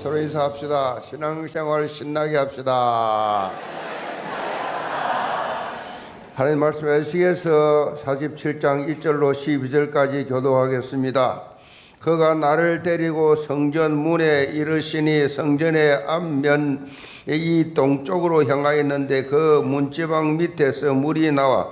서로 인사합시다. 신앙생활 신나게 합시다. 하나님 말씀 에스겔서 47장 1절로 12절까지 교도하겠습니다. 그가 나를 데리고 성전 문에 이르시니 성전의 앞면 이 동쪽으로 향하였는데 그 문지방 밑에서 물이 나와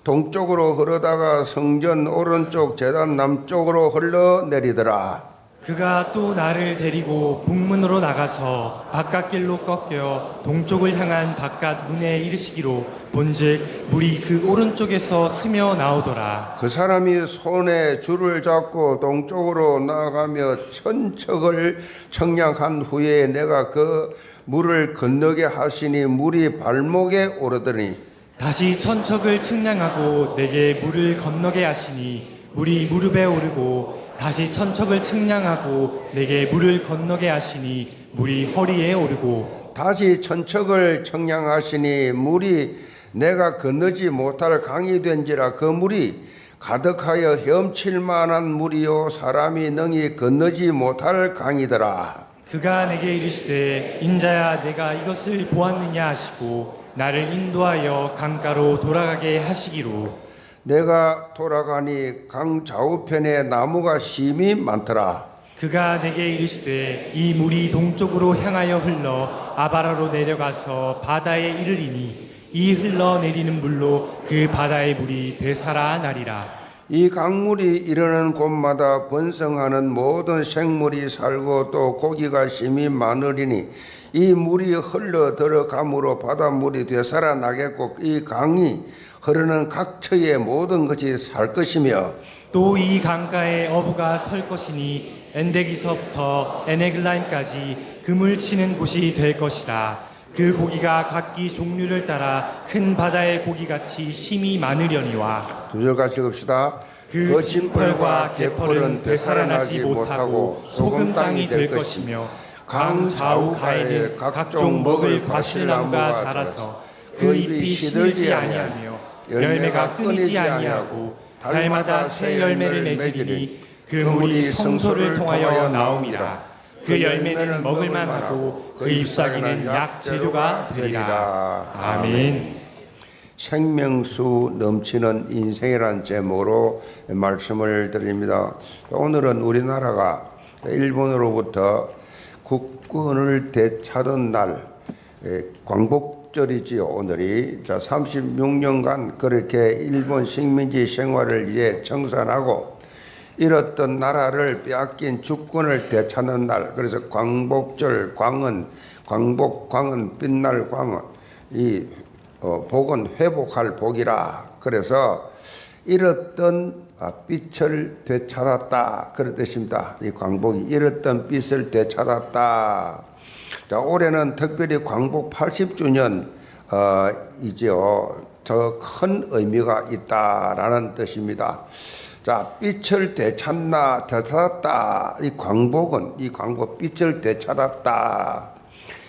동쪽으로 흐르다가 성전 오른쪽 제단 남쪽으로 흘러내리더라. 그가 또 나를 데리고 북문으로 나가서 바깥길로 꺾여 동쪽을 향한 바깥 문에 이르시기로 본즉 물이 그 오른쪽에서 스며 나오더라. 그 사람이 손에 줄을 잡고 동쪽으로 나아가며 천척을 청량한 후에 내가 그 물을 건너게 하시니 물이 발목에 오르더니 다시 천척을 측량하고 내게 물을 건너게 하시니 물이 무릎에 오르고 다시 천척을 측량하고 내게 물을 건너게 하시니 물이 허리에 오르고 다시 천척을 청량하시니 물이 내가 건너지 못할 강이 된지라 그 물이 가득하여 헤엄칠 만한 물이요 사람이 능히 건너지 못할 강이더라. 그가 내게 이르시되 인자야 내가 이것을 보았느냐 하시고 나를 인도하여 강가로 돌아가게 하시기로 내가 돌아가니 강 좌우편에 나무가 심이 많더라. 그가 내게 이르시되 이 물이 동쪽으로 향하여 흘러 아바라로 내려가서 바다에 이르리니 이 흘러내리는 물로 그 바다의 물이 되살아나리라. 이 강물이 이르는 곳마다 번성하는 모든 생물이 살고 또 고기가 심이 많으리니 이 물이 흘러 들어감으로 바닷물이 되살아나겠고 이 강이 흐르는 각처의 모든 것이 살 것이며 또 이 강가에 어부가 설 것이니 엔데기서부터 에네글라임까지 그물 치는 곳이 될 것이다. 그 고기가 각기 종류를 따라 큰 바다의 고기같이 심이 많으려니와 두 절 같이 읍시다. 그 진펄과 개펄은 되살아나지 못하고 소금 땅이 될 것이며 강 좌우 가에는 각종 먹을 과실나무가 자라서 그 잎이 시들지 아니하며 열매가 끊이지 아니하고 달마다 새 열매를 맺으리니 그 물이 성소를 통하여 나옴이라. 그 열매는 먹을만하고 그 잎사귀는 약 재료가 되리라. 아멘. 생명수 넘치는 인생이라는 제목으로 말씀을 드립니다. 오늘은 우리나라가 일본으로부터 국군을 되찾은 날 광복절이지요. 오늘이 36년간 그렇게 일본 식민지 생활을 이제 정산하고 잃었던 나라를 빼앗긴 주권을 되찾는 날. 그래서 광복절, 광은 광복, 광은 빛날 광은 이 복은 회복할 복이라. 그래서 잃었던 빛을 되찾았다 그런 뜻입니다. 이 광복이 잃었던 빛을 되찾았다. 자, 올해는 특별히 광복 80주년 이죠. 더 큰 의미가 있다라는 뜻입니다. 자, 빛을 되찾나 되찾았다. 이 광복 빛을 되찾았다.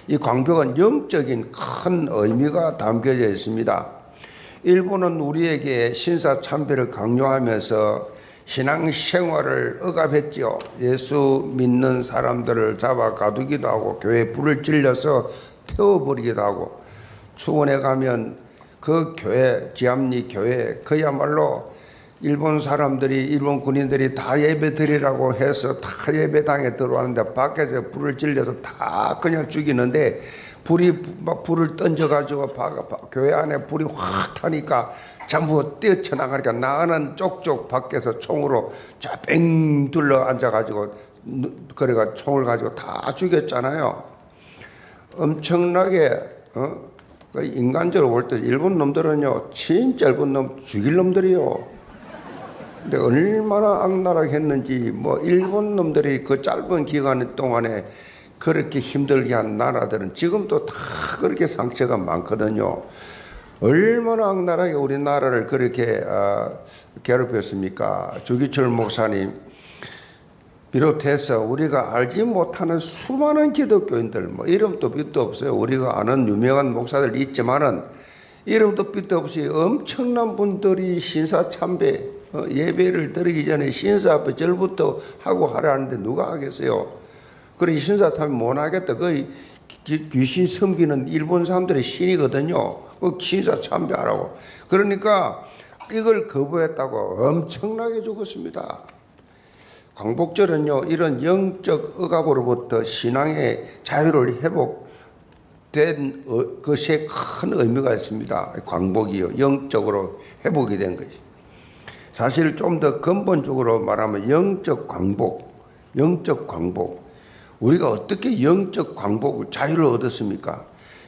이 광복은 영적인 큰 의미가 담겨져 있습니다. 일본은 우리에게 신사참배를 강요하면서 신앙생활을 억압했지요. 예수 믿는 사람들을 잡아 가두기도 하고 교회 불을 질러서 태워버리기도 하고 수원에 가면 그 교회 지암리 교회 그야말로 일본 사람들이 일본 군인들이 다 예배 드리라고 해서 다 예배당에 들어왔는데 밖에서 불을 질려서 다 그냥 죽이는데 불을 던져가지고 교회 안에 불이 확 타니까 전부 뛰어쳐나가니까 나가는 쪽쪽 밖에서 총으로 쫙뺑 둘러 앉아가지고 그래가 총을 가지고 다 죽였잖아요. 엄청나게 인간적으로 볼 때 일본 놈들은요 진짜 일본 놈 죽일 놈들이요. 근데 얼마나 악랄하게 했는지 일본 놈들이 그 짧은 기간 동안에 그렇게 힘들게 한 나라들은 지금도 다 그렇게 상처가 많거든요. 얼마나 악랄하게 우리나라를 그렇게 괴롭혔습니까? 주기철 목사님 비롯해서 우리가 알지 못하는 수많은 기독교인들 이름도 빛도 없어요. 우리가 아는 유명한 목사들 있지만은 이름도 빛도 없이 엄청난 분들이 신사참배 예배를 드리기 전에 신사 앞에 절부터 하고 하라는데 누가 하겠어요? 그래 신사 사람이 못하겠다. 그 귀신 섬기는 일본 사람들의 신이거든요. 그 신사 참배하라고. 그러니까 이걸 거부했다고 엄청나게 죽었습니다. 광복절은요, 이런 영적 억압으로부터 신앙의 자유를 회복된 것에 큰 의미가 있습니다. 광복이요, 영적으로 회복이 된 것이. 사실 좀 더 근본적으로 말하면 영적 광복. 우리가 어떻게 영적 광복을, 자유를 얻었습니까?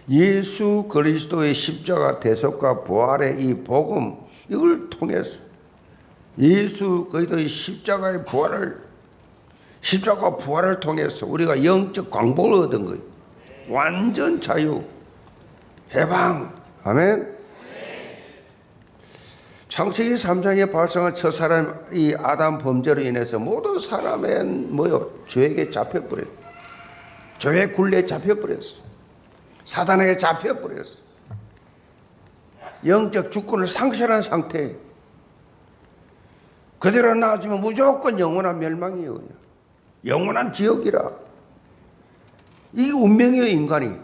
예수 그리스도의 십자가 대속과 부활의 이 복음, 이걸 통해서 예수 그리스도의 십자가 부활을 통해서 우리가 영적 광복을 얻은 거예요. 완전 자유, 해방. 아멘. 창세기 3장에 발생한 첫 사람, 이 아담 범죄로 인해서 모든 사람은 죄에게 잡혀버렸어. 죄의 굴레에 잡혀버렸어. 사단에게 잡혀버렸어. 영적 주권을 상실한 상태. 그대로 놔주면 무조건 영원한 멸망이에요. 그냥. 영원한 지옥이라. 이게 운명이에요, 인간이.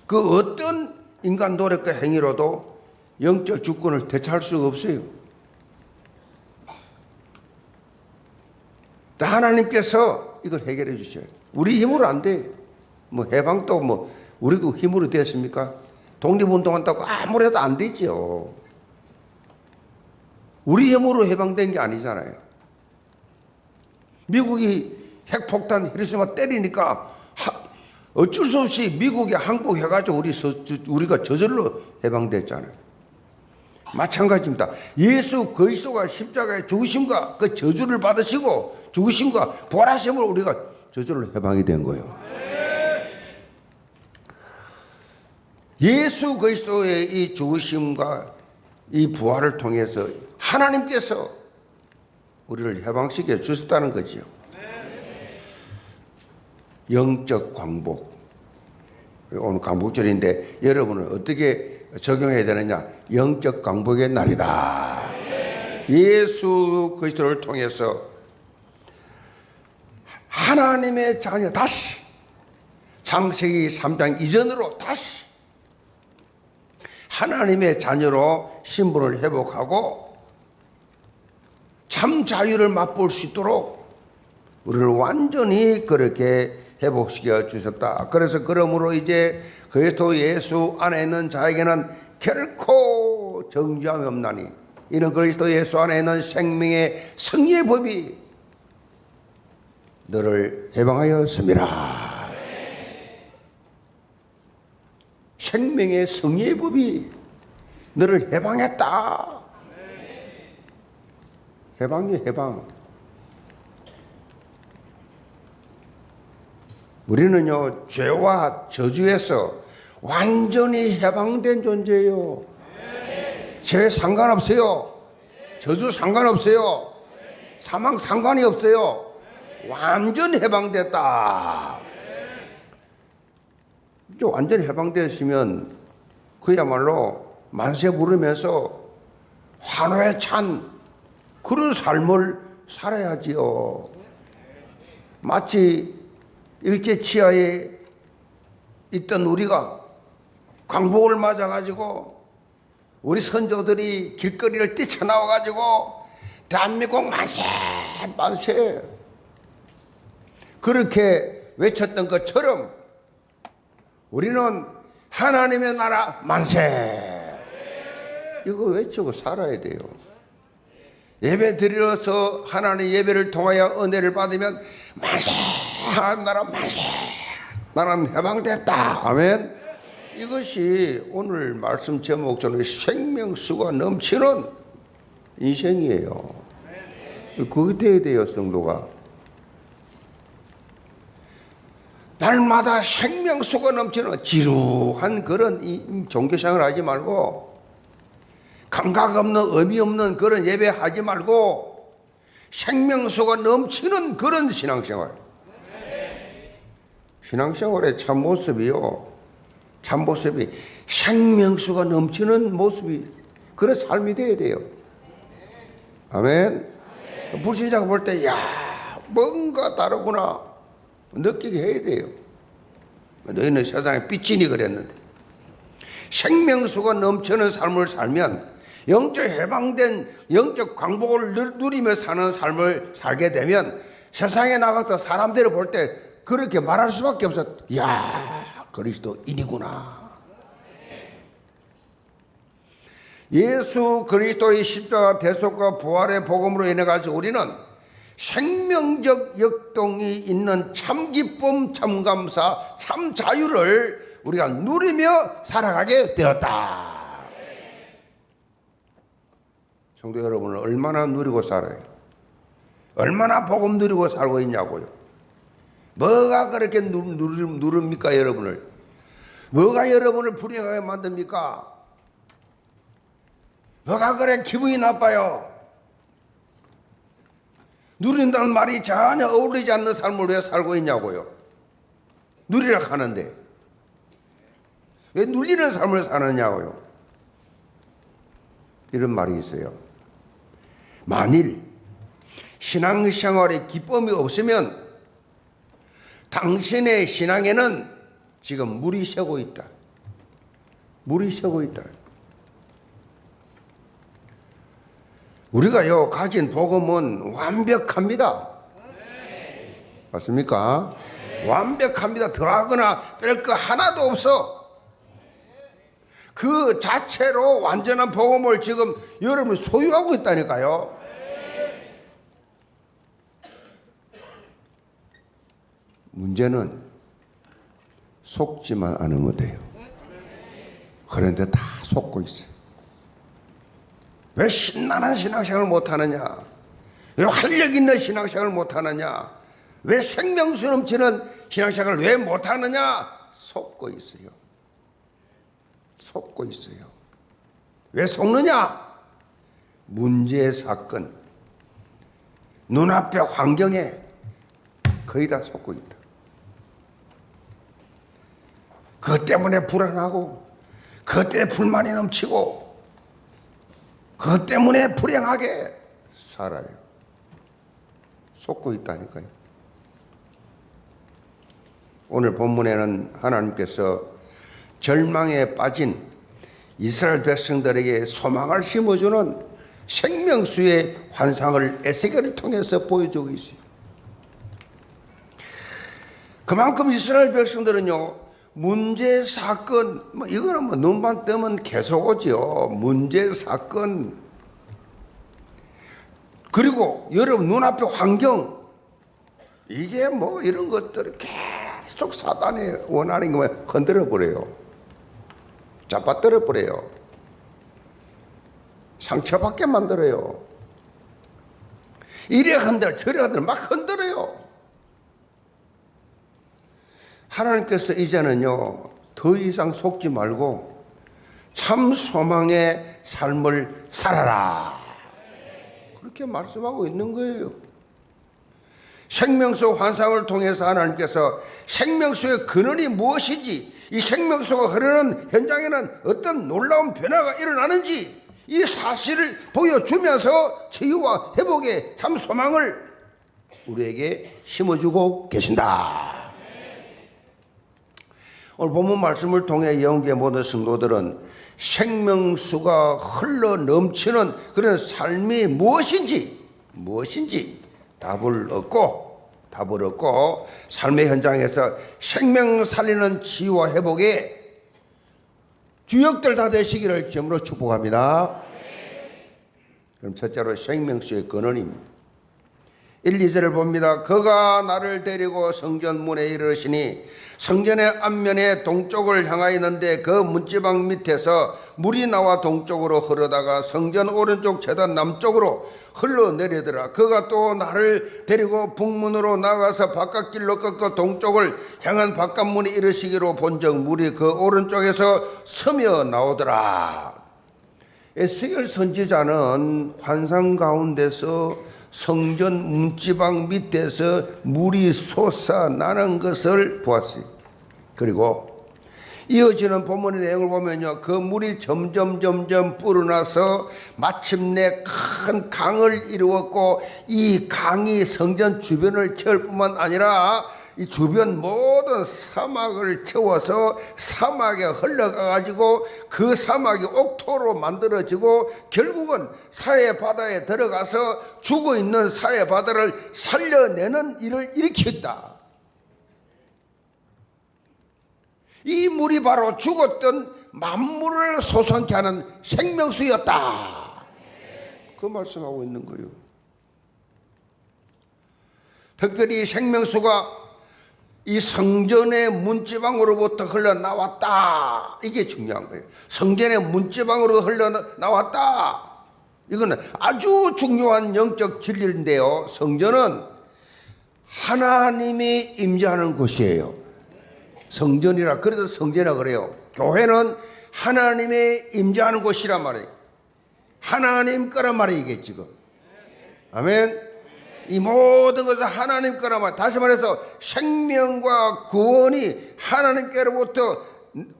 그 어떤 인간 노력과 행위로도 영적 주권을 되찾을 수가 없어요. 다 하나님께서 이걸 해결해 주셔요. 우리 힘으로 안 돼. 해방도 우리 그 힘으로 됐습니까? 독립운동한다고 아무래도 안 되죠. 우리 힘으로 해방된 게 아니잖아요. 미국이 핵폭탄 히로시마 때리니까 어쩔 수 없이 미국이 항복해가지고 우리가 저절로 해방됐잖아요. 마찬가지입니다. 예수 그리스도가 십자가의 죽으심과 그 저주를 받으시고 죽으심과 부활하심으로 우리가 저절로 해방이 된 거예요. 예수 그리스도의 이 죽으심과 이 부활을 통해서 하나님께서 우리를 해방시켜 주셨다는 거지요. 영적 광복. 오늘 광복절인데 여러분은 어떻게 적용해야 되느냐? 영적 광복의 날이다. 예수 그리스도를 통해서 하나님의 자녀 다시 창세기 3장 이전으로 다시 하나님의 자녀로 신분을 회복하고 참 자유를 맛볼 수 있도록 우리를 완전히 그렇게 회복시켜 주셨다. 그래서 그러므로 이제 그리스도 예수 안에 있는 자에게는 결코 정죄함이 없나니 이는 그리스도 예수 안에 있는 생명의 승리의 법이 너를 해방하였습니다. 생명의 승리의 법이 너를 해방했다. 해방이에요, 해방. 우리는요, 죄와 저주에서 완전히 해방된 존재예요. 죄 상관없어요. 저주 상관없어요. 사망 상관이 없어요. 완전 해방됐다. 완전히 해방되시면 그야말로 만세 부르면서 환호에 찬 그런 삶을 살아야지요. 마치 일제치하에 있던 우리가 광복을 맞아가지고 우리 선조들이 길거리를 뛰쳐나와가지고 대한민국 만세 만세 그렇게 외쳤던 것처럼 우리는 하나님의 나라 만세 이거 외치고 살아야 돼요. 예배 드려서 하나님 예배를 통하여 은혜를 받으면 만세 하나님 나라 만세 나는 해방됐다. 아멘. 이것이 오늘 말씀 제목처럼 생명수가 넘치는 인생이에요. 그게 돼야 돼요. 성도가 날마다 생명수가 넘치는 지루한 그런 종교생활 하지 말고 감각 없는 의미 없는 그런 예배하지 말고 생명수가 넘치는 그런 신앙생활. 신앙생활의 참모습이요. 참모습이 생명수가 넘치는 모습이 그런 삶이 돼야 돼요. 아멘. 불신자가 볼 때 야 뭔가 다르구나. 느끼게 해야 돼요. 너희는 세상에 삐치니 그랬는데 생명수가 넘치는 삶을 살면 영적 해방된 영적 광복을 누리며 사는 삶을 살게 되면 세상에 나가서 사람들을 볼 때 그렇게 말할 수밖에 없어. 야, 그리스도인이구나. 예수 그리스도의 십자가 대속과 부활의 복음으로 인해 가지고 우리는 생명적 역동이 있는 참 기쁨, 참 감사, 참 자유를 우리가 누리며 살아가게 되었다. 성도 여러분은 얼마나 누리고 살아요? 얼마나 복음 누리고 살고 있냐고요? 뭐가 그렇게 누릅니까 여러분을? 뭐가 여러분을 불행하게 만듭니까? 뭐가 그래 기분이 나빠요? 누린다는 말이 전혀 어울리지 않는 삶을 왜 살고 있냐고요? 누리라 하는데 왜 눌리는 삶을 사느냐고요? 이런 말이 있어요. 만일 신앙생활에 기쁨이 없으면 당신의 신앙에는 지금 물이 새고 있다. 물이 새고 있다. 우리가요 가진 복음은 완벽합니다. 맞습니까? 완벽합니다. 더하거나 뺄 거 하나도 없어. 그 자체로 완전한 복음을 지금 여러분이 소유하고 있다니까요. 문제는 속지만 않으면 돼요. 그런데 다 속고 있어요. 왜 신나는 신앙생활을 못하느냐? 왜 활력 있는 신앙생활을 못하느냐? 왜 생명수 넘치는 신앙생활을 왜 못하느냐? 속고 있어요. 속고 있어요. 왜 속느냐? 문제, 사건, 눈앞의 환경에 거의 다 속고 있다. 그것 때문에 불안하고 그것 때문에 불만이 넘치고 그것 때문에 불행하게 살아요. 속고 있다니까요. 오늘 본문에는 하나님께서 절망에 빠진 이스라엘 백성들에게 소망을 심어주는 생명수의 환상을 에스겔을 통해서 보여주고 있어요. 그만큼 이스라엘 백성들은요 문제, 사건, 이거는 눈만 뜨면 계속 오죠. 문제, 사건. 그리고 여러분 눈앞의 환경. 이게 이런 것들을 계속 사단이 원하는 것만 흔들어 버려요. 잡아떨어 버려요. 상처받게 만들어요. 이래 흔들, 저래 흔들, 막 흔들어요. 하나님께서 이제는요 더 이상 속지 말고 참 소망의 삶을 살아라 그렇게 말씀하고 있는 거예요. 생명수 환상을 통해서 하나님께서 생명수의 근원이 무엇인지, 이 생명수가 흐르는 현장에는 어떤 놀라운 변화가 일어나는지 이 사실을 보여주면서 치유와 회복의 참 소망을 우리에게 심어주고 계신다. 오늘 본문 말씀을 통해 영계 모든 성도들은 생명수가 흘러 넘치는 그런 삶이 무엇인지 답을 얻고 삶의 현장에서 생명 살리는 치유와 회복의 주역들 다 되시기를 주님으로 축복합니다. 그럼 첫째로 생명수의 근원입니다. 1, 2절을 봅니다. 그가 나를 데리고 성전 문에 이르시니 성전의 앞면에 동쪽을 향하였는데 그 문지방 밑에서 물이 나와 동쪽으로 흐르다가 성전 오른쪽 제단 남쪽으로 흘러내리더라. 그가 또 나를 데리고 북문으로 나가서 바깥길로 꺾어 동쪽을 향한 바깥문에 이르시기로 본즉 물이 그 오른쪽에서 서며 나오더라. 에스겔 선지자는 환상 가운데서 성전 문지방 밑에서 물이 솟아나는 것을 보았어요. 그리고 이어지는 본문의 내용을 보면요, 그 물이 점점 불어나서 마침내 큰 강을 이루었고 이 강이 성전 주변을 채울 뿐만 아니라 이 주변 모든 사막을 채워서 사막에 흘러가가지고 그 사막이 옥토로 만들어지고 결국은 사해 바다에 들어가서 죽어 있는 사해 바다를 살려내는 일을 일으켰다. 이 물이 바로 죽었던 만물을 솟원케 하는 생명수였다. 그 말씀하고 있는 거예요. 특별히 생명수가 이 성전의 문지방으로부터 흘러나왔다. 이게 중요한 거예요. 성전의 문지방으로 흘러나왔다. 이거는 아주 중요한 영적 진리인데요. 성전은 하나님이 임재하는 곳이에요. 성전이라, 그래서 성전이라 그래요. 교회는 하나님의 임재하는 곳이란 말이에요. 하나님 거란 말이겠지 지금. 아멘. 이 모든 것은 하나님 거란 말. 다시 말해서 생명과 구원이 하나님께로부터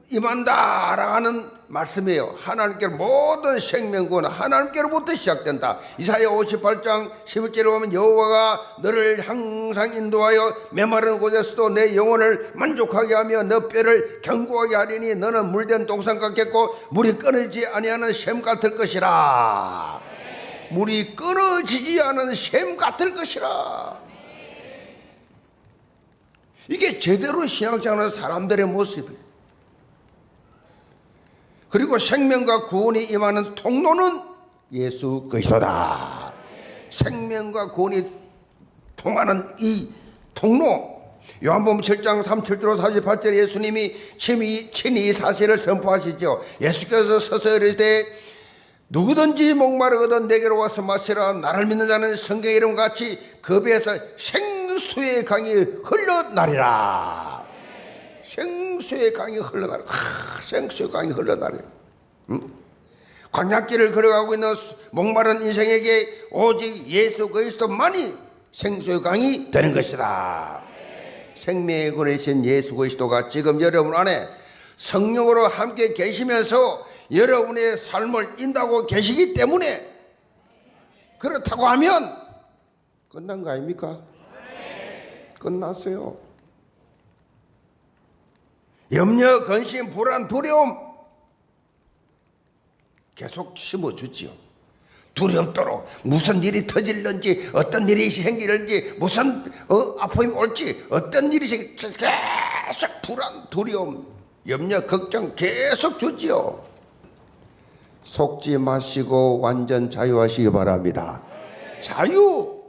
임한다라는 말씀이에요. 하나님께 모든 생명 구원은 하나님께로부터 시작된다. 이사야 58장 11절에 보면 여호와가 너를 항상 인도하여 메마른 곳에서도 내 영혼을 만족하게 하며 너 뼈를 견고하게 하리니 너는 물된 동산 같겠고 물이 끊어지지 아니하는 샘 같을 것이라. 물이 끊어지지 않은 샘 같을 것이라. 이게 제대로 신앙생활하는 사람들의 모습이에요. 그리고 생명과 구원이 임하는 통로는 예수 그리스도다. 생명과 구원이 통하는 이 통로, 요한복음 7장 37절 48절에 예수님이 친히 이 사실을 선포하시죠. 예수께서 서서 이를 때 누구든지 목마르거든 내게로 와서 마시라. 나를 믿는 자는 성경의 이름 같이 그 배에서 생수의 강이 흘러나리라. 생수의 강이 흘러나리라. 생수의 강이 흘러나리라. 광야길을 걸어가고 있는 목마른 인생에게 오직 예수 그리스도만이 생수의 강이 되는 것이다. 생명의 근원이신 예수 그리스도가 지금 여러분 안에 성령으로 함께 계시면서 여러분의 삶을 인도하고 계시기 때문에, 그렇다고 하면 끝난 거 아닙니까? 끝났어요. 염려, 근심, 불안, 두려움 계속 심어주지요. 두렵도록 무슨 일이 터질는지, 어떤 일이 생기는지, 무슨 아픔이 올지, 어떤 일이 생길지 계속 불안, 두려움, 염려, 걱정 계속 주지요. 속지 마시고 완전 자유하시기 바랍니다. 자유.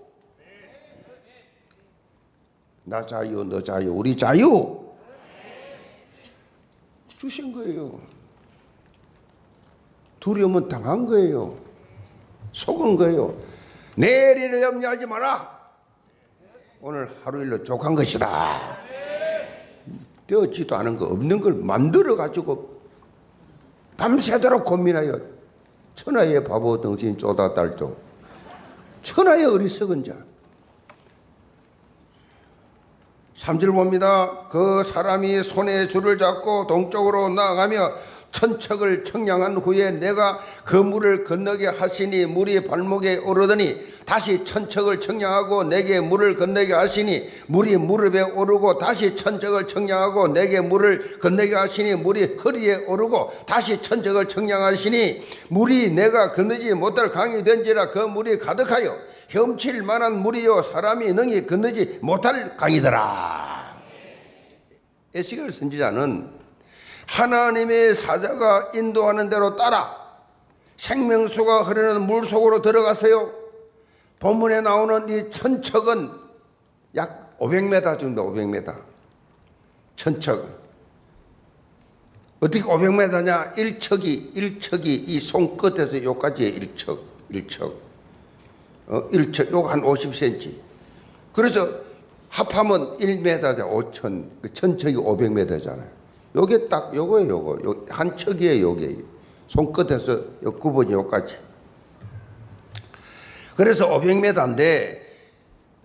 나 자유, 너 자유, 우리 자유 주신 거예요. 두려움은 당한 거예요. 속은 거예요. 내일을 염려하지 마라. 오늘 하루 일로 족한 것이다. 되었지도 않은 거, 없는 걸 만들어 가지고 밤새도록 고민하여 천하의 바보 덩신 쪼다 딸도 천하의 어리석은 자. 3절 봅니다. 그 사람이 손에 줄을 잡고 동쪽으로 나아가며 천척을 청량한 후에 내가 그 물을 건너게 하시니 물이 발목에 오르더니 다시 천척을 청량하고 내게 물을 건너게 하시니 물이 무릎에 오르고 다시 천척을 청량하고 내게 물을 건너게 하시니 물이 허리에 오르고 다시 천척을 청량하시니 물이 내가 건너지 못할 강이 된지라 그 물이 가득하여 헤엄칠 만한 물이요 사람이 능히 건너지 못할 강이더라. 에스겔 선지자는 하나님의 사자가 인도하는 대로 따라 생명수가 흐르는 물 속으로 들어가세요. 본문에 나오는 이 천척은 약 500m 정도, 500m. 천척. 어떻게 500m냐? 1척이 이 손끝에서 요까지의 1척. 1척, 요거 한 50cm. 그래서 합하면 1m잖아, 5천. 그 천척이 500m잖아요. 요게 딱 요거예요, 요거. 한 척이에요, 요게. 손끝에서 요 구분이 요까지. 그래서 500m인데,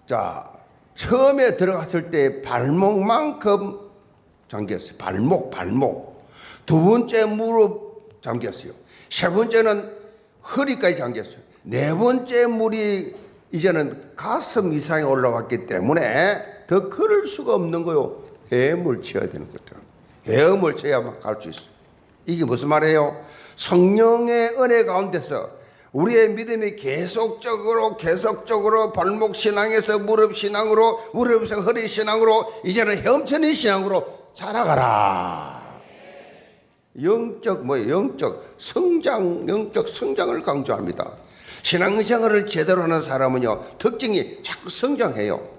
자, 처음에 들어갔을 때 발목만큼 잠겼어요. 발목. 두 번째 무릎 잠겼어요. 세 번째는 허리까지 잠겼어요. 네 번째 물이 이제는 가슴 이상에 올라왔기 때문에 더 걸을 수가 없는 거요. 헤엄을 쳐야 되는 거다. 헤엄을 쳐야만 갈 수 있어. 이게 무슨 말이에요? 성령의 은혜 가운데서 우리의 믿음이 계속적으로 발목 신앙에서 무릎 신앙으로, 무릎에서 허리 신앙으로, 이제는 헤엄치는 신앙으로 자라가라. 영적 성장을 강조합니다. 신앙생활을 제대로 하는 사람은요, 특징이 자꾸 성장해요.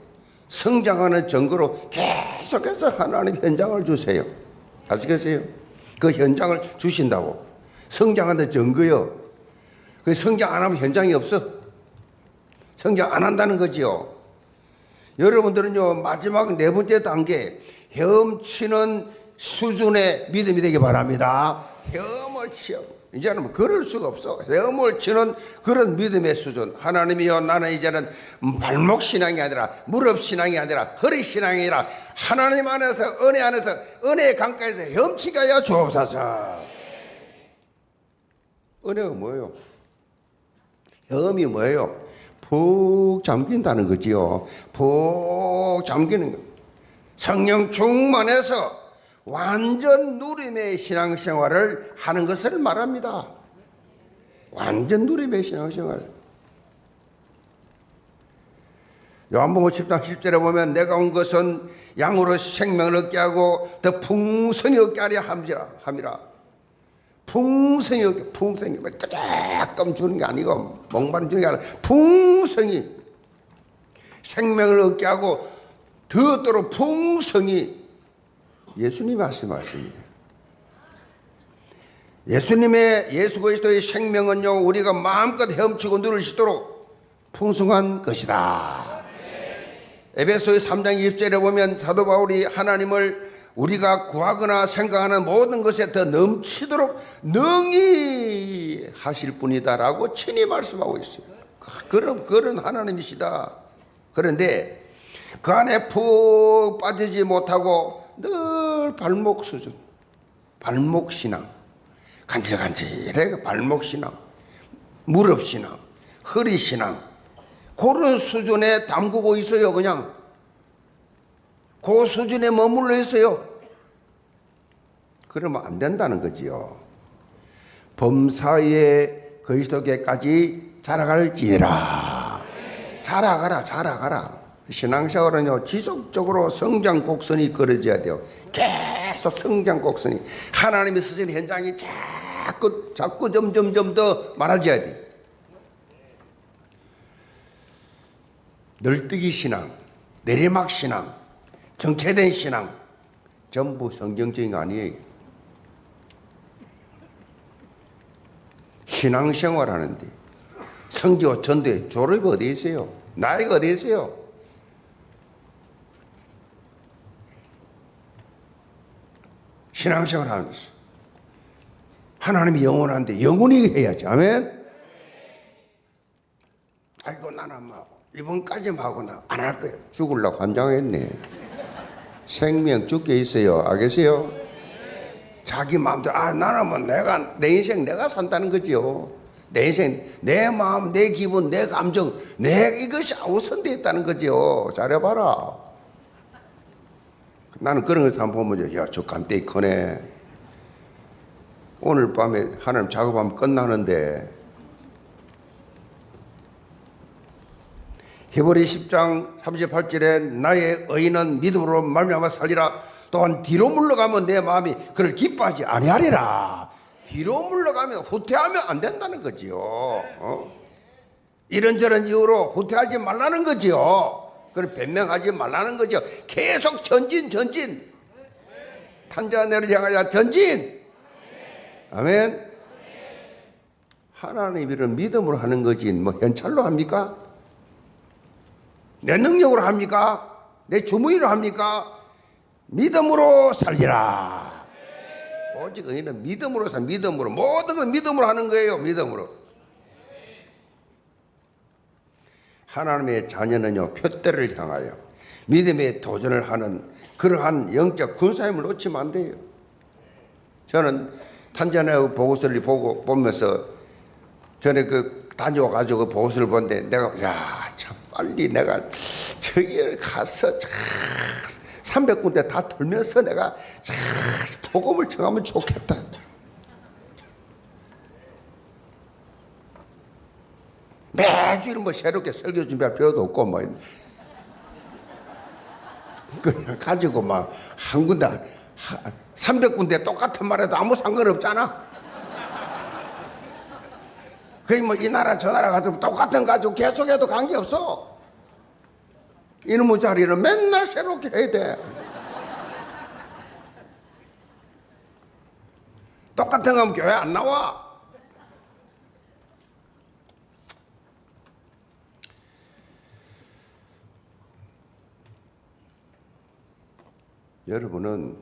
성장하는 증거로 계속해서 하나님 현장을 주세요. 아시겠어요? 그 현장을 주신다고. 성장하는 증거요. 그 성장 안 하면 현장이 없어. 성장 안 한다는 거지요. 여러분들은요, 마지막 네 번째 단계, 헤엄치는 수준의 믿음이 되기 바랍니다. 헤엄을 치어. 이제는 뭐 걸을 수가 없어. 헤엄을 치는 그런 믿음의 수준. 하나님이여, 나는 이제는 발목 신앙이 아니라, 무릎 신앙이 아니라, 허리 신앙이 아니라, 하나님 안에서, 은혜 안에서, 은혜의 강가에서 헤엄치게 하여 주옵소서. 은혜가 뭐예요? 헤엄이 뭐예요? 푹 잠긴다는 거지요. 푹 잠기는 거. 성령 충만해서 완전 누림의 신앙생활을 하는 것을 말합니다. 완전 누림의 신앙생활. 요한복음 10장 10절에 보면 내가 온 것은 양으로 생명을 얻게 하고 더 풍성히 얻게 하려 함이라. 풍성히 조금 주는 게 아니고 목마름 주는 게 아니라 풍성히 생명을 얻게 하고 더더욱 풍성히. 예수님이 하신 말씀이에요. 예수 그리스도의 생명은요, 우리가 마음껏 헤엄치고 누릴 수 있도록 풍성한 것이다. 에베소의 3장 20절에 보면 사도 바울이 하나님을 우리가 구하거나 생각하는 모든 것에 더 넘치도록 능히 하실 분이다라고 친히 말씀하고 있어요. 그런 하나님이시다. 그런데 그 안에 푹 빠지지 못하고 늘 발목 수준, 발목 신앙, 간질간질해 발목 신앙, 무릎 신앙, 허리 신앙, 그런 수준에 담그고 있어요. 그냥 그 수준에 머물러 있어요. 그러면 안 된다는 거지요. 범사의 그리스도께까지 자라갈지라. 자라가라. 신앙생활은요, 지속적으로 성장 곡선이 그려져야 돼요. 계속 성장 곡선이. 하나님이 쓰신 현장이 자꾸 점점 더 많아져야 돼. 널뛰기 신앙, 내리막 신앙, 정체된 신앙, 전부 성경적인 거 아니에요. 신앙생활 하는데 선교, 전도에 졸업이 어디 있어요? 나이가 어디 있어요? 신앙생활 하면서 하나님이 영원한데 영원히 해야지. 아멘. 아이고 나는 뭐 이번까지만 하고 나 안 할 거예요. 죽으려고 환장했네. 생명 죽게 있어요. 알겠어요? 자기 마음대로 나는 뭐 내 인생 내가 산다는 거지요. 내 인생 내 마음, 내 기분, 내 감정, 이것이 우선되어 있다는 거지요. 잘해봐라. 나는 그런 것을 한번 보면 야, 저 감대이 크네. 오늘 밤에 하나님 작업하면 끝나는데. 히브리 10장 38절에 나의 의인은 믿음으로 말미암아 살리라. 또한 뒤로 물러가면 내 마음이 그를 기뻐하지 아니하리라. 뒤로 물러가면 후퇴하면 안 된다는 거지요. 이런저런 이유로 후퇴하지 말라는 거지요. 그걸 변명하지 말라는 거죠. 계속 전진. 탄자네를 향하여 전진. 아멘. 하나님 일은 믿음으로 하는 거지 뭐 현찰로 합니까? 내 능력으로 합니까? 내 주무의로 합니까? 믿음으로 살리라. 오직 의인은 믿음으로 모든 건 믿음으로 하는 거예요. 믿음으로. 하나님의 자녀는요, 표대를 향하여 믿음의 도전을 하는 그러한 영적 군사임을 놓치면 안 돼요. 저는 탄자니아 보고서를 보면서 전에 다녀와가지고 보고서를 보는데 내가 참 빨리 내가 저기를 가서 300군데 다 돌면서 내가 복음을 청하면 좋겠다. 매주 뭐 새롭게 설교 준비할 필요도 없고 뭐 그냥 가지고 막 한 군데 300군데 똑같은 말해도 아무 상관없잖아. 그게 뭐 이 나라 저 나라 가지고 똑같은 가지고 계속해도 관계없어. 이놈의 자리는 맨날 새롭게 해야 돼. 똑같은 거 하면 교회 안 나와. 여러분은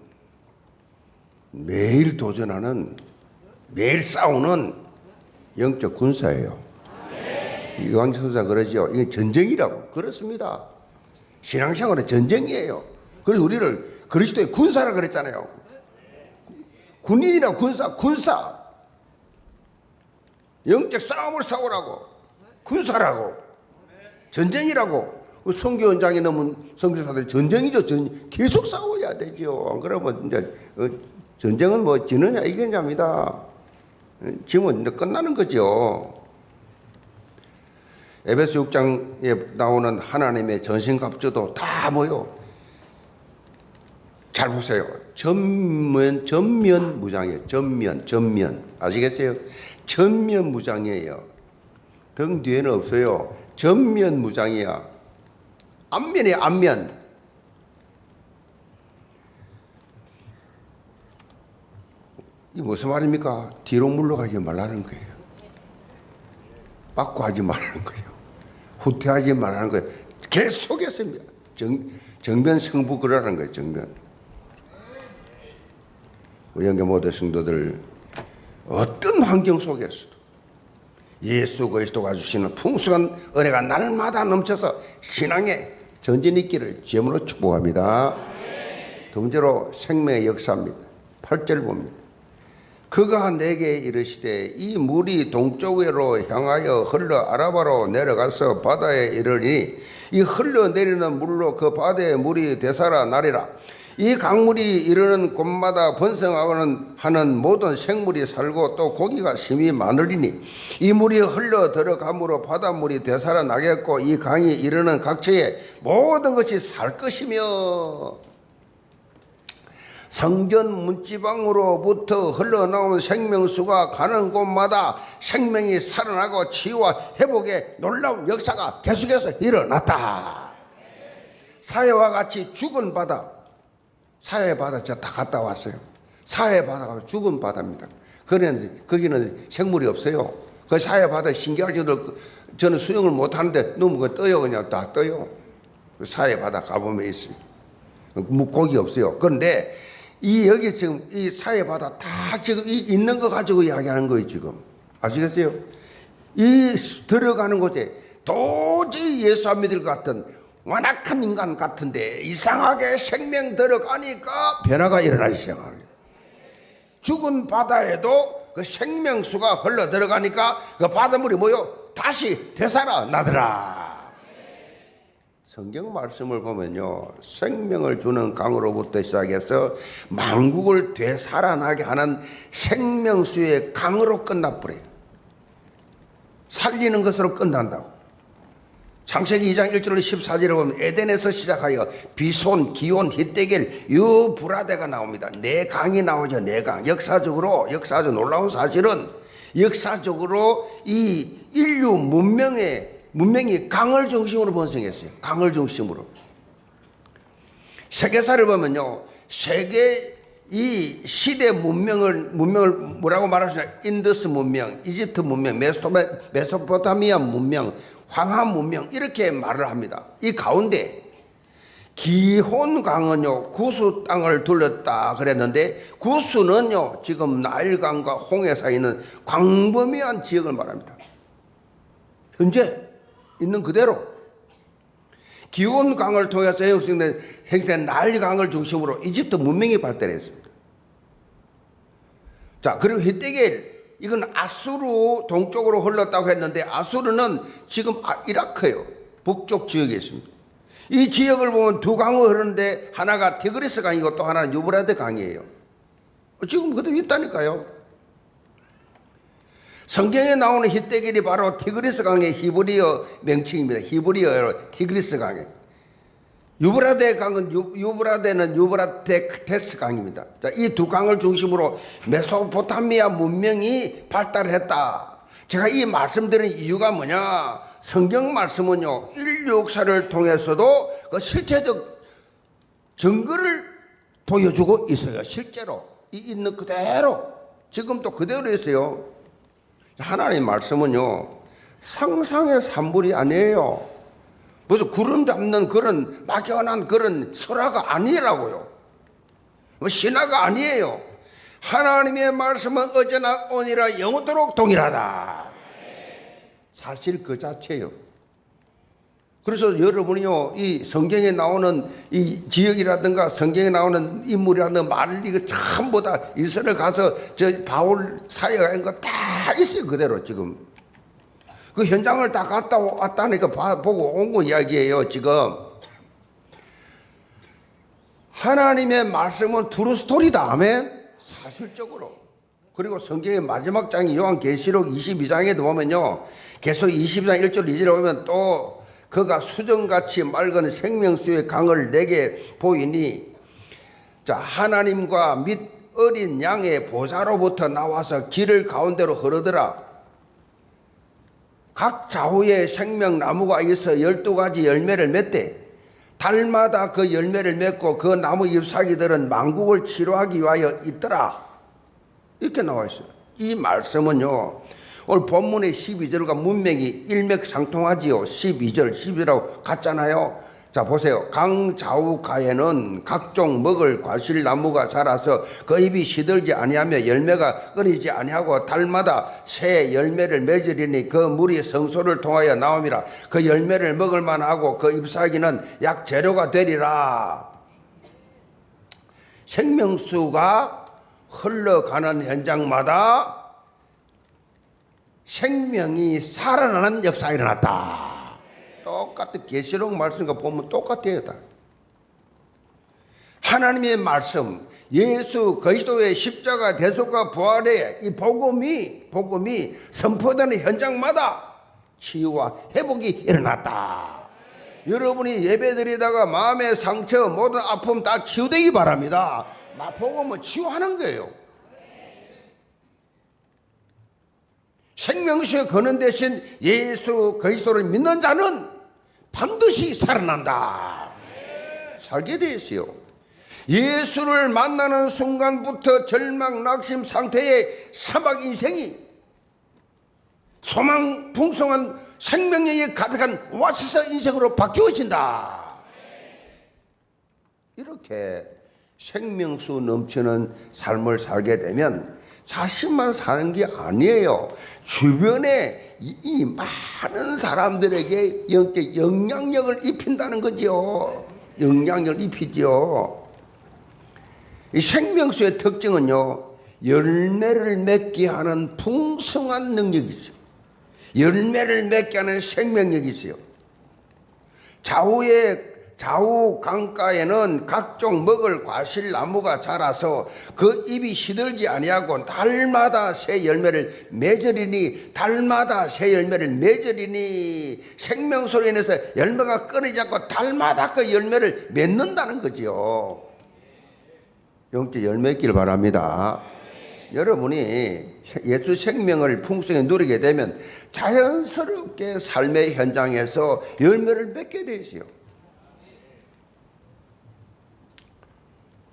매일 도전하는, 매일 싸우는 영적 군사예요. 이광재 선사 그러죠. 이게 전쟁이라고. 그렇습니다. 신앙생활은 전쟁이에요. 그래서 우리를 그리스도의 군사라 그랬잖아요. 군인이라 군사. 영적 싸움을 싸우라고. 군사라고. 전쟁이라고. 선교 현장에 넘은 선교사들 전쟁이죠. 계속 싸워야 되죠. 그러면 이제 전쟁은 뭐 지느냐 이기느냐입니다. 지금은 이제 끝나는 거죠. 에베소 6장에 나오는 하나님의 전신갑주도 다 뭐요? 잘 보세요. 전면 무장이에요. 전면 아시겠어요? 전면 무장이에요. 등 뒤에는 없어요. 전면 무장이야. 앞면이에요. 앞면. 이 무슨 말입니까? 뒤로 물러가지 말라는 거예요. 빠꾸하지 말라는 거예요. 후퇴하지 말라는 거예요. 계속했습니다. 정면 승부 그러라는 거예요. 정면. 우리 영계 모든 성도들 어떤 환경 속에서도 예수 그리스도가 주시는 풍성한 은혜가 날마다 넘쳐서 신앙의 전진이 있기를 주님으로 축복합니다. 두 번째로 생명의 역사입니다. 8절 봅니다. 그가 내게 이르시되 이 물이 동쪽으로 향하여 흘러 아라바로 내려가서 바다에 이르니 이 흘러내리는 물로 그 바다의 물이 되살아 나리라. 이 강물이 이르는 곳마다 번성하는 모든 생물이 살고 또 고기가 심히 많으리니 이 물이 흘러 들어감으로 바닷물이 되살아나겠고 이 강이 이르는 각처에 모든 것이 살 것이며 성전 문지방으로부터 흘러나온 생명수가 가는 곳마다 생명이 살아나고 치유와 회복의 놀라운 역사가 계속해서 일어났다. 사해와 같이 죽은 바다, 사해 바다 제가 다 갔다 왔어요. 사해 바다가 죽은 바다입니다. 거기는 생물이 없어요. 그 사해 바다 신기하지도 저는 수영을 못하는데 너무 떠요. 그냥 다 떠요. 사해 바다 가보면 있어요. 고기 없어요. 그런데 여기 지금 이 사해 바다 다 지금 있는 거 가지고 이야기하는 거예요. 지금 아시겠어요? 이 들어가는 곳에 도저히 예수 안 믿을 것 같은 완악한 인간 같은데 이상하게 생명 들어가니까 변화가 일어나기 시작합니다. 죽은 바다에도 그 생명수가 흘러 들어가니까 그 바닷물이 뭐요? 다시 되살아나더라. 성경 말씀을 보면요, 생명을 주는 강으로부터 시작해서 만국을 되살아나게 하는 생명수의 강으로 끝나버려요. 살리는 것으로 끝난다고. 창세기 2장 1절 14절에 보면 에덴에서 시작하여 비손, 기온, 히데겔, 유브라데가 나옵니다. 네 강이 나오죠. 네 강. 역사적으로 놀라운 사실은 역사적으로 이 인류 문명이 강을 중심으로 번성했어요. 강을 중심으로. 세계사를 보면요, 세계 이 시대 문명을 뭐라고 말할 수 있냐? 인더스 문명, 이집트 문명, 메소포타미아 문명, 황한 문명 이렇게 말을 합니다. 이 가운데 기혼강은요 구수 땅을 둘렀다 그랬는데 구수는요 지금 나일강과 홍해 사이에 있는 광범위한 지역을 말합니다. 현재 있는 그대로 기혼강을 통해서 형성된 나일강을 중심으로 이집트 문명이 발달했습니다. 자, 그리고 히데겔 이건 아수르 동쪽으로 흘렀다고 했는데 아수르는 지금 이라크예요. 북쪽 지역에 있습니다. 이 지역을 보면 두 강이 흐르는데 하나가 티그리스 강이고 또 하나는 유브라데 강이에요. 지금 그대로 있다니까요. 성경에 나오는 히데길이 바로 티그리스 강의 히브리어 명칭입니다. 히브리어로 티그리스 강에. 유브라데 강은 유브라데는 유브라테스 강입니다. 자, 이 두 강을 중심으로 메소포타미아 문명이 발달했다. 제가 이 말씀드린 이유가 뭐냐? 성경 말씀은요, 인류 역사를 통해서도 그 실체적 증거를 보여주고 있어요. 실제로 있는 그대로 지금도 그대로 있어요. 하나님의 말씀은요, 상상의 산물이 아니에요. 무슨 구름 잡는 그런 막연한 그런 설화가 아니라고요. 뭐 신화가 아니에요. 하나님의 말씀은 어제나 오니라 영원토록 동일하다. 사실 그 자체예요. 그래서 여러분이요, 이 성경에 나오는 이 지역이라든가 성경에 나오는 인물이라든가 말을 이거 전부 다 이스라엘 가서 저 바울 사역을 한 거 다 있어요. 그대로 지금. 그 현장을 다 갔다 왔다니까 보고 온 거 이야기예요. 지금 하나님의 말씀은 트루 스토리다. 아멘. 사실적으로. 그리고 성경의 마지막 장이 요한계시록 22장에도 보면요, 계속 22장 1절 2절에 보면 또 그가 수정같이 맑은 생명수의 강을 내게 보이니, 자, 하나님과 및 어린 양의 보좌로부터 나와서 길을 가운데로 흐르더라. 각 좌우에 생명나무가 있어 12가지 열매를 맺대. 달마다 그 열매를 맺고 그 나무 잎사귀들은 만국을 치료하기 위하여 있더라. 이렇게 나와 있어요. 이 말씀은요, 오늘 본문의 12절과 문맥이 일맥상통하지요. 12절, 12절하고 같잖아요. 자, 보세요. 강 좌우가에는 각종 먹을 과실나무가 자라서 그 잎이 시들지 아니하며 열매가 끊이지 아니하고 달마다 새 열매를 맺으리니 그 물이 성소를 통하여 나옴이라. 그 열매를 먹을 만하고 그 잎사귀는 약 재료가 되리라. 생명수가 흘러가는 현장마다 생명이 살아나는 역사가 일어났다. 똑같은 계시록 말씀과 보면 똑같아요. 다. 하나님의 말씀, 예수 그리스도의 십자가 대속과 부활의 이 복음이 선포되는 현장마다 치유와 회복이 일어났다. 여러분이 예배드리다가 마음의 상처, 모든 아픔 다 치유되기 바랍니다. 복음은 치유하는 거예요. 생명수에 거는 대신 예수 그리스도를 믿는 자는 반드시 살아난다. 살게 되어 있어요. 예수를 만나는 순간부터 절망 낙심 상태의 사막 인생이 소망 풍성한 생명력이 가득한 오아시스 인생으로 바뀌어진다. 이렇게 생명수 넘치는 삶을 살게 되면 자신만 사는 게 아니에요. 주변에 이 많은 사람들에게 영향력을 입힌다는 거죠. 영향력을 입히죠. 이 생명수의 특징은요, 열매를 맺게 하는 풍성한 능력이 있어요. 열매를 맺게 하는 생명력이 있어요. 좌우 강가에는 각종 먹을 과실나무가 자라서 그 잎이 시들지 아니하고 달마다 새 열매를 맺으리니, 달마다 새 열매를 맺으리니, 생명수로 인해서 열매가 끊이지 않고 달마다 그 열매를 맺는다는 거지요. 영적 열매 있기를 바랍니다. 여러분이 예수 생명을 풍성히 누리게 되면 자연스럽게 삶의 현장에서 열매를 맺게 되어 있어요.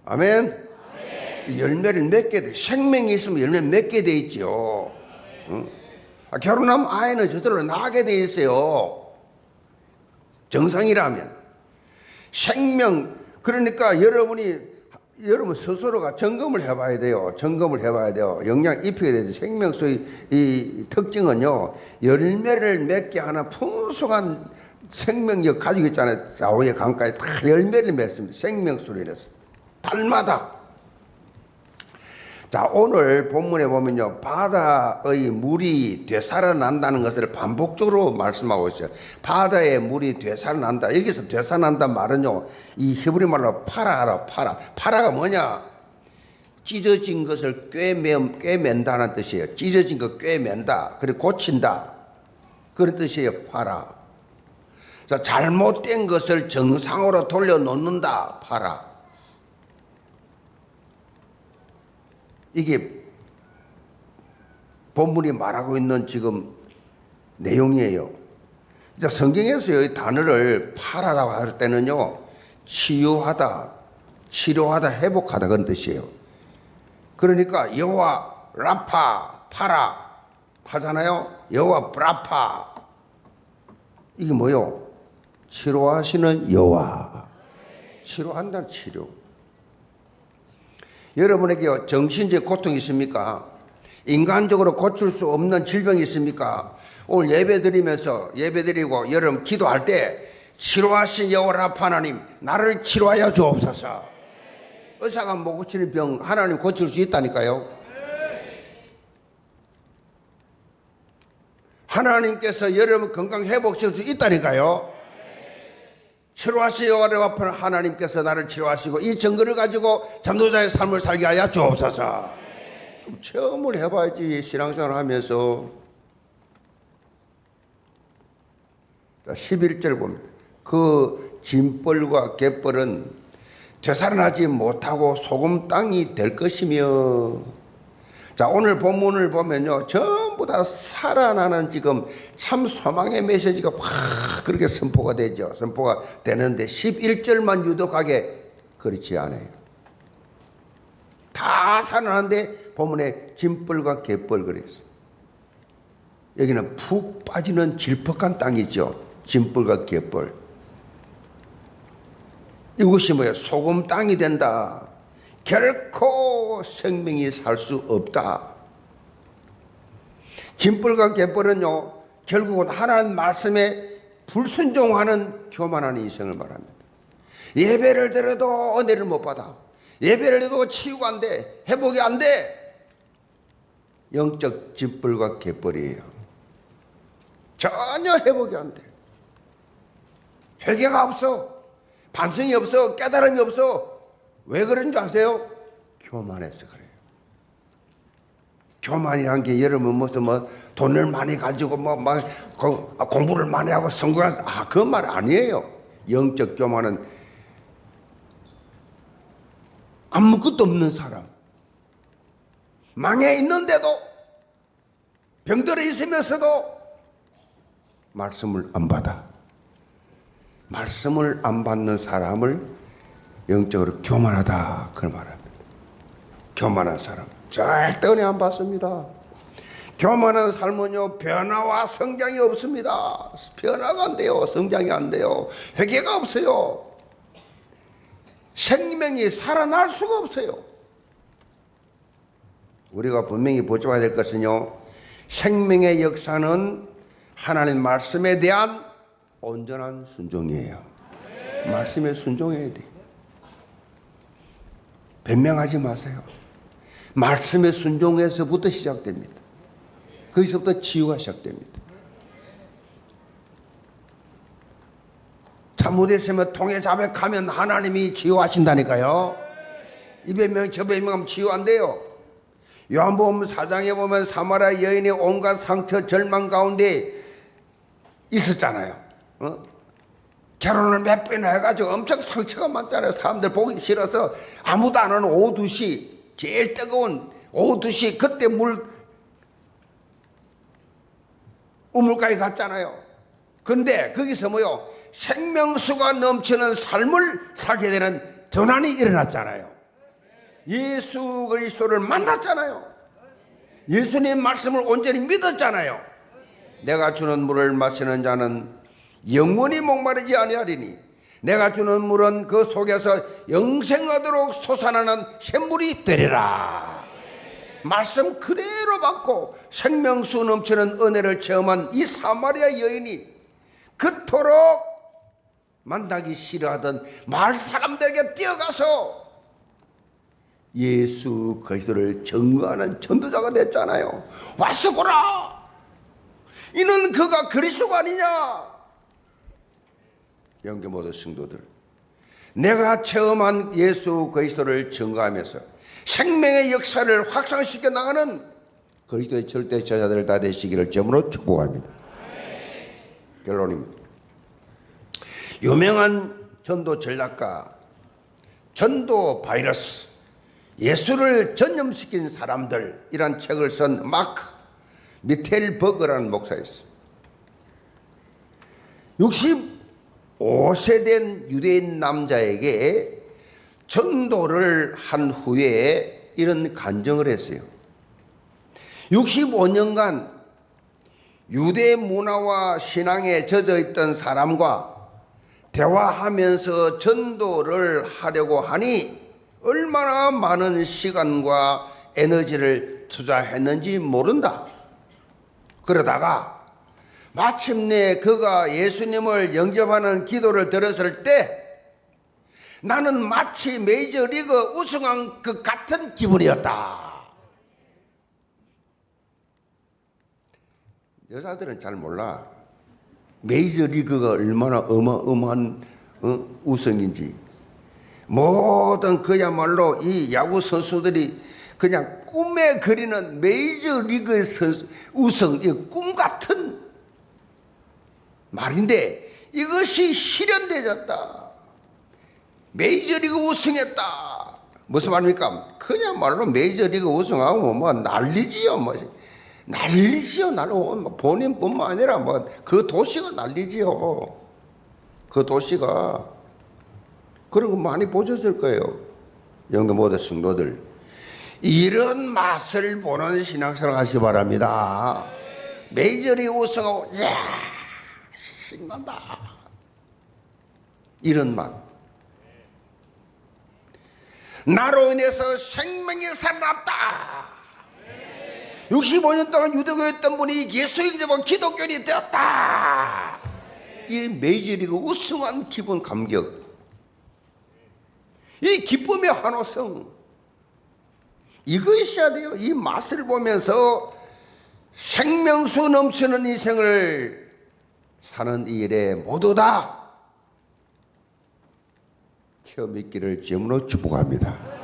아멘. 열매를 맺게 돼. 생명이 있으면 열매 맺게 돼 있죠. 응? 결혼하면 아이는 저절로 나게 돼 있어요. 정상이라면. 생명, 그러니까 여러분 스스로가 점검을 해봐야 돼요. 점검을 해봐야 돼요. 영양 입히게 되죠. 생명수의 이 특징은요, 열매를 맺게 하는 풍성한 생명력 가지고 있잖아요. 좌우의 강가에 다 열매를 맺습니다. 생명수로 인해서. 달마다. 자, 오늘 본문에 보면요, 바다의 물이 되살아난다는 것을 반복적으로 말씀하고 있어요. 바다의 물이 되살아난다. 여기서 되살아난다 말은요, 이 히브리 말로 파라라, 파라가 뭐냐? 찢어진 것을 꿰맨다는 뜻이에요. 찢어진 거 꿰맨다. 그리고 고친다. 그런 뜻이에요. 파라. 자, 잘못된 것을 정상으로 돌려놓는다. 파라. 이게 본문이 말하고 있는 지금 내용이에요. 자, 성경에서 이 단어를 파라라고 할 때는요, 치유하다, 치료하다, 회복하다 그런 뜻이에요. 그러니까 여호와 라파, 파라 하잖아요. 여호와 라파. 이게 뭐요? 치료하시는 여호와. 치료한다는 치료. 여러분에게 정신적 고통이 있습니까? 인간적으로 고칠 수 없는 질병이 있습니까? 오늘 예배드리고 여러분 기도할 때 치료하신 여호와 라파 하나님, 나를 치료하여 주옵소서. 의사가 못 고치는 병 하나님 고칠 수 있다니까요. 하나님께서 여러분 건강 회복시킬 수 있다니까요. 치료하신 여호와 라파 하나님께서 나를 치료하시고 이 증거를 가지고 잠도자의 삶을 살게 하여 주옵소서. 체험을 해봐야지. 신앙생활 하면서 11절 보면 그 짐벌과 갯벌은 되살아나지 못하고 소금 땅이 될 것이며. 자, 오늘 본문을 보면요, 전부 다 살아나는 지금 참 소망의 메시지가 확 그렇게 선포가 되죠. 선포가 되는데 11절만 유독하게 그렇지 않아요. 다 살아나는데 본문에 짐벌과 갯벌 그랬어요. 여기는 푹 빠지는 질퍽한 땅이죠. 짐벌과 갯벌. 이것이 뭐예요? 소금 땅이 된다. 결코 생명이 살 수 없다. 짐벌과 갯벌은요, 결국은 하나님 말씀에 불순종하는 교만한 인생을 말합니다. 예배를 드려도 은혜를 못 받아. 예배를 드려도 치유가 안 돼. 회복이 안 돼. 영적 짐벌과 갯벌이에요. 전혀 회복이 안 돼. 회개가 없어. 반성이 없어. 깨달음이 없어. 왜 그런 줄 아세요? 교만해서 그래요. 교만이란 게 여러분 무슨 돈을 많이 가지고 공부를 많이 하고 성공한 그 말 아니에요. 영적 교만은 아무것도 없는 사람, 망해 있는데도 병들어 있으면서도 말씀을 안 받아. 말씀을 안 받는 사람을 영적으로 교만하다 그걸 말합니다. 교만한 사람 절대 은혜 안 받습니다. 교만한 삶은요, 변화와 성장이 없습니다. 변화가 안 돼요. 성장이 안 돼요. 회개가 없어요. 생명이 살아날 수가 없어요. 우리가 분명히 보존해야 될 것은요, 생명의 역사는 하나님 말씀에 대한 온전한 순종이에요. 말씀에 순종해야 돼요. 변명하지 마세요. 말씀에 순종해서부터 시작됩니다. 거기서부터 치유가 시작됩니다. 잘못했으면 통에 자백하면 하나님이 치유하신다니까요. 이 변명 저 변명하면 치유 안 돼요. 요한복음 4장에 보면 사마리아 여인의 온갖 상처 절망 가운데 있었잖아요. 결혼을 몇 번이나 해가지고 엄청 상처가 많잖아요. 사람들 보기 싫어서 아무도 안 하는 오후 2시, 제일 뜨거운 오후 2시, 그때 우물가에 갔잖아요. 근데 거기서 뭐요? 생명수가 넘치는 삶을 살게 되는 전환이 일어났잖아요. 예수 그리스도를 만났잖아요. 예수님 말씀을 온전히 믿었잖아요. 내가 주는 물을 마시는 자는 영원히 목마르지 아니하리니 내가 주는 물은 그 속에서 영생하도록 솟아나는 샘물이 되리라. 말씀 그대로 받고 생명수 넘치는 은혜를 체험한 이 사마리아 여인이 그토록 만나기 싫어하던 마을 사람들에게 뛰어가서 예수 그리스도를 증거하는 전도자가 됐잖아요. 와서 보라, 이는 그가 그리스도가 아니냐. 영계 모든 성도들, 내가 체험한 예수 그리스도를 증거하면서 생명의 역사를 확산시켜 나가는 그리스도의 절대 제자들 다 되시기를 점으로 축복합니다. 결론입니다. 유명한 전도 전략가, 전도 바이러스, 예수를 전염시킨 사람들이란 책을 쓴 마크 미텔 버거라는 목사였습니다. 65세 된 유대인 남자에게 전도를 한 후에 이런 간증을 했어요. 65년간 유대 문화와 신앙에 젖어 있던 사람과 대화하면서 전도를 하려고 하니 얼마나 많은 시간과 에너지를 투자했는지 모른다. 그러다가 마침내 그가 예수님을 영접하는 기도를 들었을 때 나는 마치 메이저리그 우승한 그 같은 기분이었다. 여자들은 잘 몰라. 메이저리그가 얼마나 어마어마한 우승인지. 모든 그야말로 이 야구 선수들이 그냥 꿈에 그리는 메이저리그 우승, 이 꿈 같은 말인데 이것이 실현되었다. 메이저리그 우승했다. 무슨 말입니까? 그야말로 메이저리그 우승하고 뭐 난리지요. 뭐 난리지요. 본인뿐만 아니라 뭐 그 도시가 난리지요. 그 도시가. 그런 거 많이 보셨을 거예요. 영계 모든 성도들, 이런 맛을 보는 신앙생활 하시기 바랍니다. 메이저리그 우승하고 야 신난다, 이런 맛. 나로 인해서 생명이 살아났다. 65년 동안 유대교였던 분이 예수 영접한 기독교인이 되었다. 이 메이저리그 우승한 기분 감격, 이 기쁨의 환호성, 이거 있어야 돼요. 이 맛을 보면서 생명수 넘치는 인생을 사는 이 일에 모두 다 체험 있기를 주님으로 축복합니다.